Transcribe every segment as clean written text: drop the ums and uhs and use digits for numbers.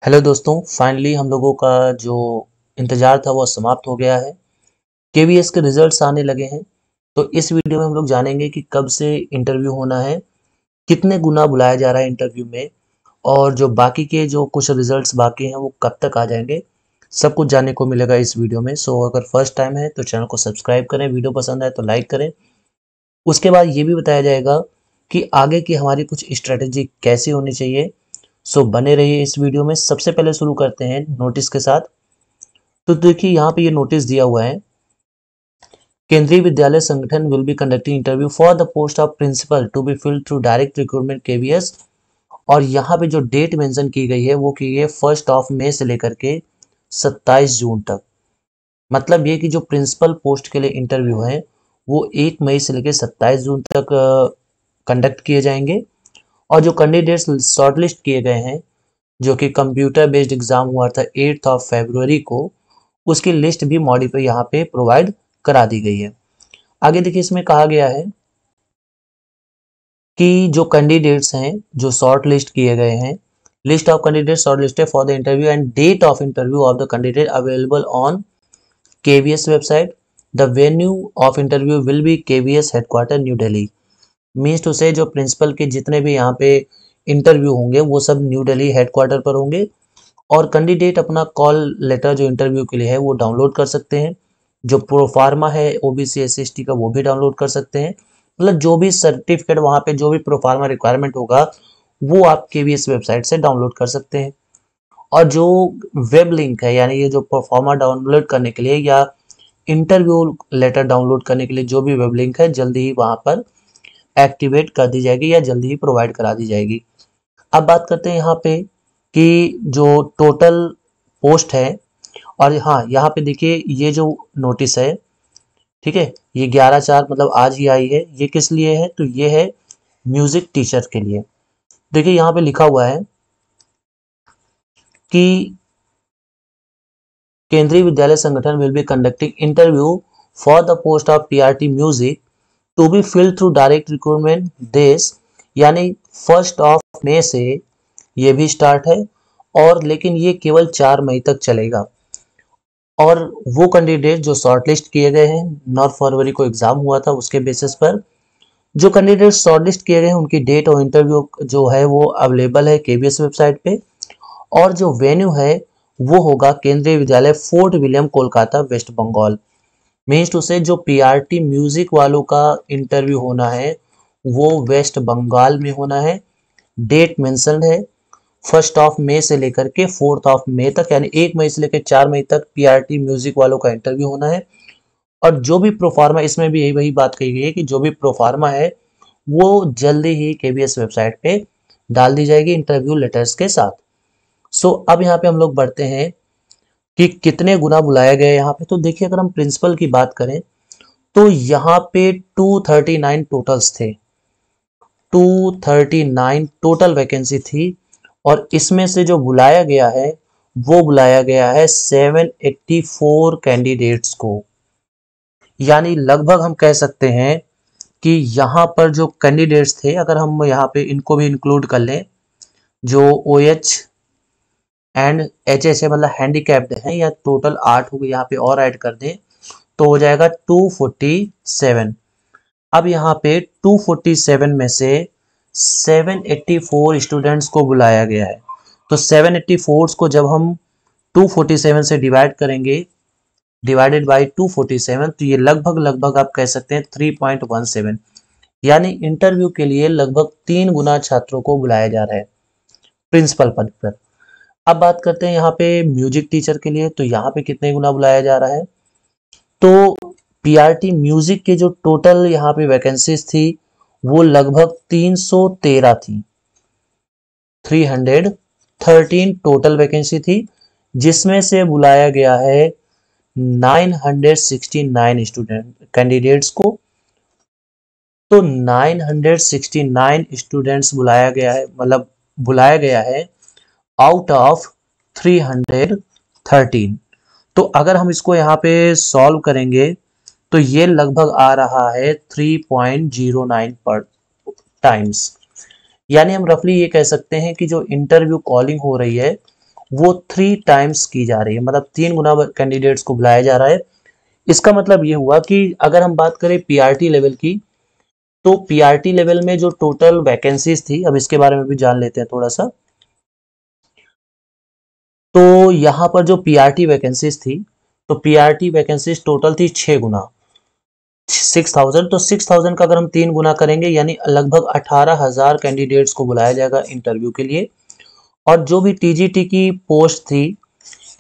Hello दोस्तों, finally हम लोगों का जो इंतज़ार था वो समाप्त हो गया है। केवीएस के रिजल्ट्स आने लगे हैं। तो इस वीडियो में हम लोग जानेंगे कि कब से इंटरव्यू होना है, कितने गुना बुलाया जा रहा है इंटरव्यू में, और जो बाकी के जो कुछ रिजल्ट्स बाकी हैं वो कब तक आ जाएंगे। सब कुछ जानने को मिलेगा इस वीडियो में। सो अगर फर्स्ट टाइम है तो चैनल को सब्सक्राइब करें, वीडियो पसंद आए तो लाइक करें। उसके बाद ये भी बताया जाएगा कि आगे की हमारी कुछ स्ट्रेटेजी कैसी होनी चाहिए। सो बने रहिए इस वीडियो में। सबसे पहले शुरू करते हैं नोटिस के साथ। तो देखिए यहाँ पे ये नोटिस दिया हुआ है, Kendriya Vidyalaya Sangathan will be conducting interview for the post of principal to be filled through direct recruitment KVS. और यहाँ पे जो डेट मेंशन की गई है वो की है 1 मई से लेकर के 27 जून तक। मतलब ये कि जो प्रिंसिपल पोस्ट के लिए इंटरव्यू है वो 1 मई से लेकर 27 जून तक कंडक्ट किए जाएंगे। और जो कैंडिडेट्स शॉर्टलिस्ट किए गए हैं, जो कि कंप्यूटर बेस्ड एग्जाम हुआ था 8 फरवरी को, उसकी लिस्ट भी मॉडिफाई यहाँ पे प्रोवाइड करा दी गई है। आगे देखिए, इसमें कहा गया है कि जो कैंडिडेट्स हैं जो शॉर्ट लिस्ट किए गए हैं, list of candidate short listed for the interview and date of interview of the candidate available on KVS website. The venue of interview will be KVS headquarter New Delhi. Means to say जो principal के जितने भी यहाँ पे interview होंगे वो सब new Delhi headquarter पर होंगे। और कैंडिडेट अपना कॉल लेटर जो इंटरव्यू के लिए है वो डाउनलोड कर सकते हैं। जो प्रोफार्मा है ओबीसी एससी का वो भी डाउनलोड कर सकते हैं। मतलब जो भी सर्टिफिकेट वहाँ पे जो भी प्रोफार्मा रिक्वायरमेंट होगा वो आप केवीएस वेबसाइट से डाउनलोड कर सकते हैं। और जो वेब लिंक है, यानी ये जो प्रोफार्मा डाउनलोड करने के लिए या इंटरव्यू लेटर डाउनलोड करने के लिए जो भी वेब लिंक है, जल्दी ही वहाँ पर एक्टिवेट कर दी जाएगी या जल्दी ही प्रोवाइड करा दी जाएगी। अब बात करते हैं यहाँ पे कि जो टोटल पोस्ट है। और हाँ, यहाँ पे देखिए ये जो नोटिस है, ठीक है, ये 11/4 मतलब आज ही आई है। ये किस लिए है? तो ये है म्यूजिक टीचर के लिए। देखिए यहाँ पे लिखा हुआ है कि Kendriya Vidyalaya Sangathan will be conducting interview for the post of PRT music to be filled through direct recruitment देश। यानी 1 मई से ये भी स्टार्ट है, और लेकिन ये केवल 4 मई तक चलेगा। और वो कैंडिडेट जो शॉर्टलिस्ट किए गए हैं, 9 फरवरी को एग्जाम हुआ था, उसके बेसिस पर जो कैंडिडेट शॉर्टलिस्ट किए गए हैं उनकी डेट और इंटरव्यू जो है वो अवेलेबल है केवीएस वेबसाइट पे। और जो वेन्यू है वो होगा Kendriya Vidyalaya Fort William Kolkata West Bengal. Means to say जो पीआरटी म्यूजिक वालों का इंटरव्यू होना है वो वेस्ट बंगाल में होना है। डेट मेंशन है 1 मई से लेकर के 4 मई तक, यानी 1 मई से लेकर 4 मई तक पीआरटी म्यूजिक वालों का इंटरव्यू होना है। और जो भी प्रोफार्मा, इसमें भी यही वही बात कही गई है कि जो भी प्रोफार्मा है वो जल्दी ही केवीएस वेबसाइट पे डाल दी जाएगी इंटरव्यू लेटर्स के साथ। सो अब यहाँ पे हम लोग बढ़ते हैं कि कितने गुना बुलाया गया यहाँ पे। तो देखिए, अगर हम प्रिंसिपल की बात करें तो यहाँ पे 239 टोटल्स थे। 239 टोटल वैकेंसी थी। और इसमें से जो बुलाया गया है वो बुलाया गया है 784 कैंडिडेट्स को। यानी लगभग हम कह सकते हैं कि यहाँ पर जो कैंडिडेट्स थे, अगर हम यहाँ पे इनको भी इंक्लूड कर लें, जो OH एंड HH है, मतलब हैंडीकैप्ड हैं, या टोटल 8 हो गए, यहाँ पे और ऐड कर दें तो हो जाएगा 247। अब यहाँ पे 247 में से 784 स्टूडेंट्स को बुलाया गया है। तो 784 को जब हम 247 से डिवाइड करेंगे, डिवाइडेड बाई 247, तो ये लगभग लगभग आप कह सकते हैं 3.17। यानी इंटरव्यू के लिए लगभग 3 गुना छात्रों को बुलाया जा रहा है प्रिंसिपल पद पर। अब बात करते हैं यहाँ पे म्यूजिक टीचर के लिए, तो यहाँ पे कितने गुना बुलाया जा रहा है। तो पीआरटी म्यूजिक के जो टोटल यहाँ पे वैकेंसीज थी वो लगभग 313 थी। 313 टोटल वैकेंसी थी, जिसमें से बुलाया गया है 969 स्टूडेंट कैंडिडेट्स को। तो 969 स्टूडेंट्स बुलाया गया है, मतलब बुलाया गया है आउट ऑफ 313। तो अगर हम इसको यहाँ पे सॉल्व करेंगे तो ये लगभग आ रहा है 3.09 पर टाइम्स। यानी हम रफली ये कह सकते हैं कि जो इंटरव्यू कॉलिंग हो रही है वो 3 टाइम्स की जा रही है, मतलब 3 गुना कैंडिडेट्स को बुलाया जा रहा है। इसका मतलब ये हुआ कि अगर हम बात करें पीआरटी लेवल की, तो पीआरटी लेवल में जो टोटल वैकेंसीज थी, अब इसके बारे में भी जान लेते हैं थोड़ा सा। तो यहाँ पर जो पीआरटी वैकेंसीज थी, तो पीआरटी वैकेंसीज टोटल थी 6 गुना 6000। तो 6000 का अगर हम 3 गुना करेंगे यानी लगभग 18,000 कैंडिडेट्स को बुलाया जाएगा इंटरव्यू के लिए। और जो भी टीजीटी की पोस्ट थी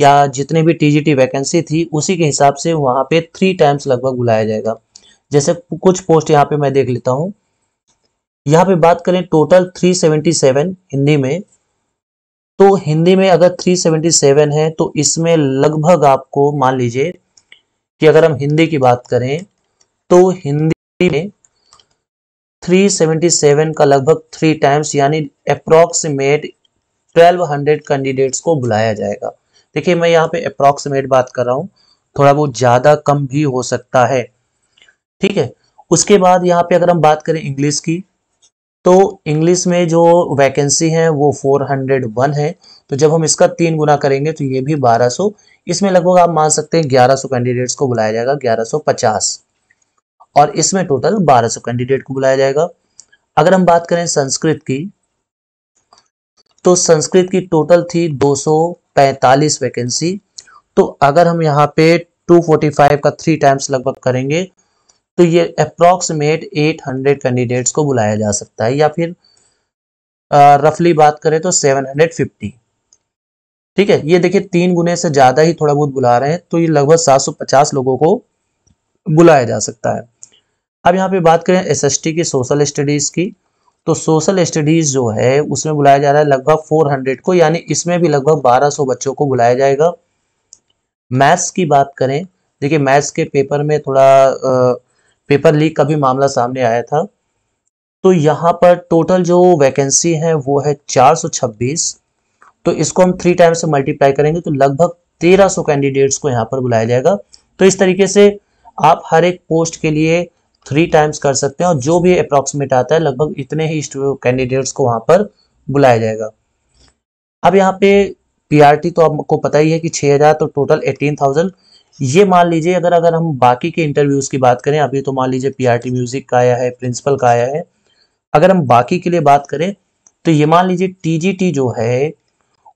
या जितने भी टीजीटी वैकेंसी थी, उसी के हिसाब से वहां पे 3 टाइम्स लगभग बुलाया जाएगा। जैसे कुछ पोस्ट यहाँ पे मैं देख लेता हूँ। यहाँ पे बात करें टोटल 377 हिंदी में, तो हिंदी में अगर 377 है तो इसमें लगभग आपको मान लीजिए कि अगर हम हिंदी की बात करें तो हिंदी में 377 का लगभग 3 टाइम्स यानी अप्रोक्सीमेट 1200 कैंडिडेट्स को बुलाया जाएगा। देखिए मैं यहाँ पे अप्रोक्सीमेट बात कर रहा हूँ, थोड़ा बहुत ज़्यादा कम भी हो सकता है, ठीक है। उसके बाद यहाँ पे अगर हम बात करें इंग्लिश की, तो इंग्लिश में जो वैकेंसी है वो 401 है। तो जब हम इसका 3 गुना करेंगे तो ये भी 1200, इसमें लगभग आप मान सकते हैं 1100 कैंडिडेट्स को बुलाया जाएगा, 1150। और इसमें टोटल 1200 कैंडिडेट को बुलाया जाएगा। अगर हम बात करें संस्कृत की, तो संस्कृत की टोटल थी 245 वैकेंसी। तो अगर हम यहाँ पे 245 का 3 टाइम्स लगभग करेंगे तो ये अप्रोक्सीमेट 800 कैंडिडेट्स को बुलाया जा सकता है, या फिर रफली बात करें तो 750, ठीक है। ये देखिए 3 गुने से ज्यादा ही थोड़ा बहुत बुला रहे हैं, तो ये लगभग 750 लोगों को बुलाया जा सकता है। अब यहाँ पे बात करें एसएसटी की, सोशल स्टडीज की, तो सोशल स्टडीज जो है उसमें बुलाया जा रहा है लगभग 400 को, यानी इसमें भी लगभग 1200 बच्चों को बुलाया जाएगा। मैथ्स की बात करें, देखिए मैथ्स के पेपर में थोड़ा पेपर लीक का भी मामला सामने आया था। तो यहाँ पर टोटल जो वैकेंसी है वो है 426। तो इसको हम 3 टाइम्स से मल्टीप्लाई करेंगे तो लगभग 1300 कैंडिडेट्स को यहाँ पर बुलाया जाएगा। तो इस तरीके से आप हर एक पोस्ट के लिए 3 टाइम्स कर सकते हैं, और जो भी अप्रोक्सीमेट आता है लगभग इतने ही कैंडिडेट्स को वहां पर बुलाया जाएगा। अब यहाँ पे पीआरटी तो आपको पता ही है कि 6000, तो टोटल 18,000। ये मान लीजिए अगर अगर हम बाकी के इंटरव्यूज की बात करें, अभी तो मान लीजिए पीआरटी म्यूजिक का आया है, प्रिंसिपल का आया है। अगर हम बाकी के लिए बात करें तो ये मान लीजिए टीजीटी जो है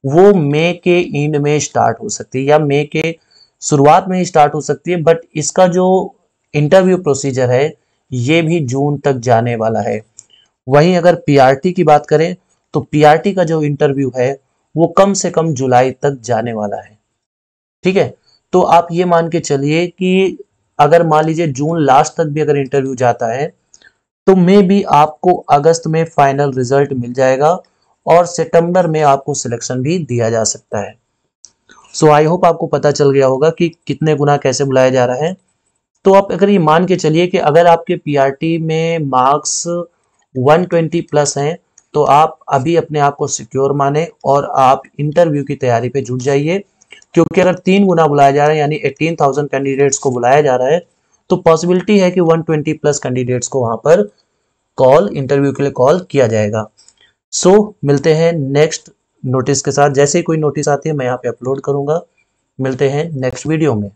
वो मई के एंड में स्टार्ट हो सकती है या मई के शुरुआत में ही स्टार्ट हो सकती है, बट इसका जो इंटरव्यू प्रोसीजर है ये भी जून तक जाने वाला है। वहीं अगर पीआरटी की बात करें तो पीआरटी का जो इंटरव्यू है वो कम से कम जुलाई तक जाने वाला है, ठीक है। तो आप ये मान के चलिए कि अगर मान लीजिए जून लास्ट तक भी अगर इंटरव्यू जाता है तो मे भी आपको अगस्त में फाइनल रिजल्ट मिल जाएगा और सितंबर में आपको सिलेक्शन भी दिया जा सकता है। सो आई होप आपको पता चल गया होगा कि कितने गुना कैसे बुलाया जा रहा है। तो आप अगर ये मान के चलिए कि अगर आपके पीआरटी में मार्क्स 120 प्लस हैं तो आप अभी अपने आप को सिक्योर माने और आप इंटरव्यू की तैयारी पे जुट जाइए, क्योंकि अगर 3 गुना बुलाया जा रहा है यानी 18,000 कैंडिडेट्स को बुलाया जा रहा है तो पॉसिबिलिटी है कि 120 प्लस कैंडिडेट्स को वहां पर कॉल इंटरव्यू के लिए कॉल किया जाएगा। सो मिलते हैं नेक्स्ट नोटिस के साथ। जैसे ही कोई नोटिस आती है मैं यहाँ पे अपलोड करूंगा। मिलते हैं नेक्स्ट वीडियो में।